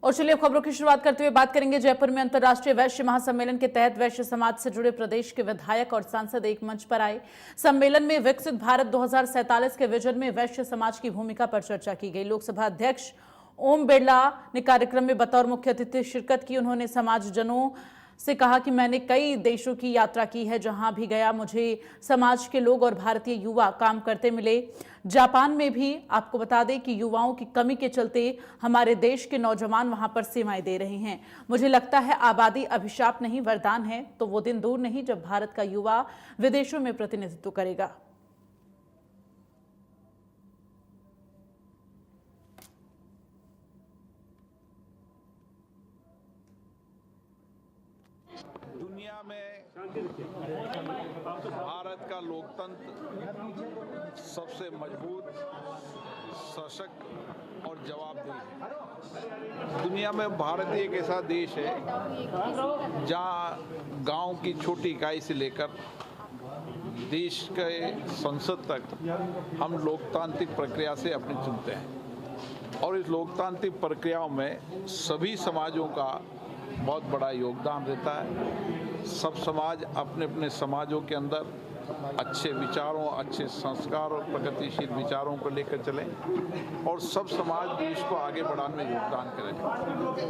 और चलिए खबरों की शुरुआत करते हुए बात करेंगे जयपुर में अंतर्राष्ट्रीय वैश्य महासम्मेलन के तहत वैश्य समाज से जुड़े प्रदेश के विधायक और सांसद एक मंच पर आए। सम्मेलन में विकसित भारत 2047 के विजन में वैश्य समाज की भूमिका पर चर्चा की गई। लोकसभा अध्यक्ष ओम बिरला ने कार्यक्रम में बतौर मुख्य अतिथि शिरकत की। उन्होंने समाजजनों से कहा कि मैंने कई देशों की यात्रा की है, जहां भी गया मुझे समाज के लोग और भारतीय युवा काम करते मिले। जापान में भी आपको बता दें कि युवाओं की कमी के चलते हमारे देश के नौजवान वहां पर सेवाएं दे रहे हैं। मुझे लगता है आबादी अभिशाप नहीं वरदान है, तो वो दिन दूर नहीं जब भारत का युवा विदेशों में प्रतिनिधित्व करेगा। दुनिया में भारत का लोकतंत्र सबसे मजबूत, सशक्त और जवाबदेह है। दुनिया में भारत एक ऐसा देश है जहां गांव की छोटी इकाई से लेकर देश के संसद तक हम लोकतांत्रिक प्रक्रिया से अपने चुनते हैं और इस लोकतांत्रिक प्रक्रियाओं में सभी समाजों का बहुत बड़ा योगदान रहता है। सब समाज अपने अपने समाजों के अंदर अच्छे विचारों, अच्छे संस्कार और प्रगतिशील विचारों को लेकर चलें और सब समाज देश को आगे बढ़ाने में योगदान करें।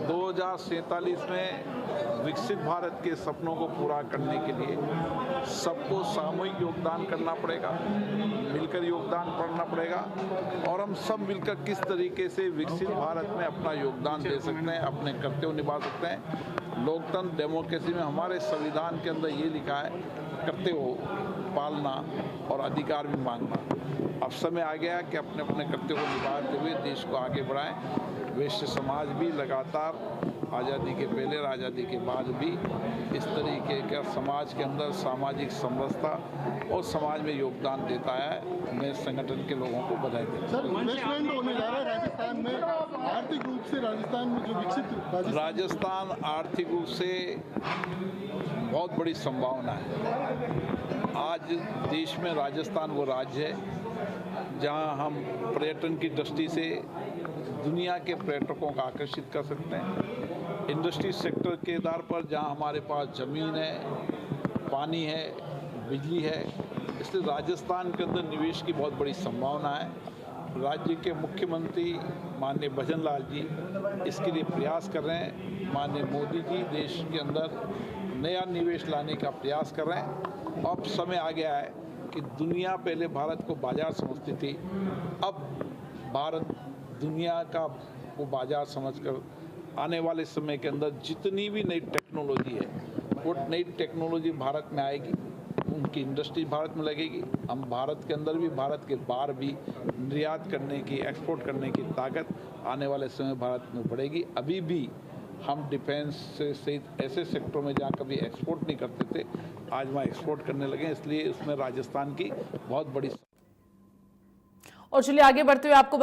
2047 में विकसित भारत के सपनों को पूरा करने के लिए सबको सामूहिक योगदान करना पड़ेगा, मिलकर योगदान करना पड़ेगा और हम सब मिलकर किस तरीके से विकसित भारत में अपना योगदान दे सकते हैं, अपने कर्तव्य निभा सकते हैं। लोकतंत्र डेमोक्रेसी में हमारे संविधान के अंदर ये लिखा है, कर्तव्य पालना और अधिकार भी मांगना। अब समय आ गया कि अपने अपने कर्तव्य को निभाते हुए देश को आगे बढ़ाएं। वैश्य समाज भी लगातार आज़ादी के पहले और आज़ादी के बाद भी इस तरीके का समाज के अंदर सामाजिक समरसता और समाज में योगदान देता है। मैं संगठन के लोगों को बधाई देता हूं। सर, इन्वेस्टमेंट होने जा रहा है राजस्थान में। आर्थिक रूप से राजस्थान में जो विकसित राजस्थान आर्थिक रूप से बहुत बड़ी संभावना है। आज देश में राजस्थान वो राज्य है जहां हम पर्यटन की दृष्टि से दुनिया के पर्यटकों को आकर्षित कर सकते हैं। इंडस्ट्री सेक्टर के आधार पर जहां हमारे पास ज़मीन है, पानी है, बिजली है, इसलिए राजस्थान के अंदर निवेश की बहुत बड़ी संभावना है। राज्य के मुख्यमंत्री माननीय भजन लाल जी इसके लिए प्रयास कर रहे हैं। माननीय मोदी जी देश के अंदर नया निवेश लाने का प्रयास कर रहे हैं। अब समय आ गया है कि दुनिया पहले भारत को बाजार समझती थी, अब भारत दुनिया का वो बाजार समझकर आने वाले समय के अंदर जितनी भी नई टेक्नोलॉजी है वो नई टेक्नोलॉजी भारत में आएगी, उनकी इंडस्ट्री भारत में लगेगी। हम भारत के अंदर भी, भारत के बाहर भी निर्यात करने की, एक्सपोर्ट करने की ताकत आने वाले समय भारत में बढ़ेगी। अभी भी हम डिफेंस से सहित ऐसे सेक्टरों में जहाँ कभी एक्सपोर्ट नहीं करते थे, आज वहाँ एक्सपोर्ट करने लगे, इसलिए इसमें राजस्थान की बहुत बड़ी। और चलिए आगे बढ़ते हुए आपको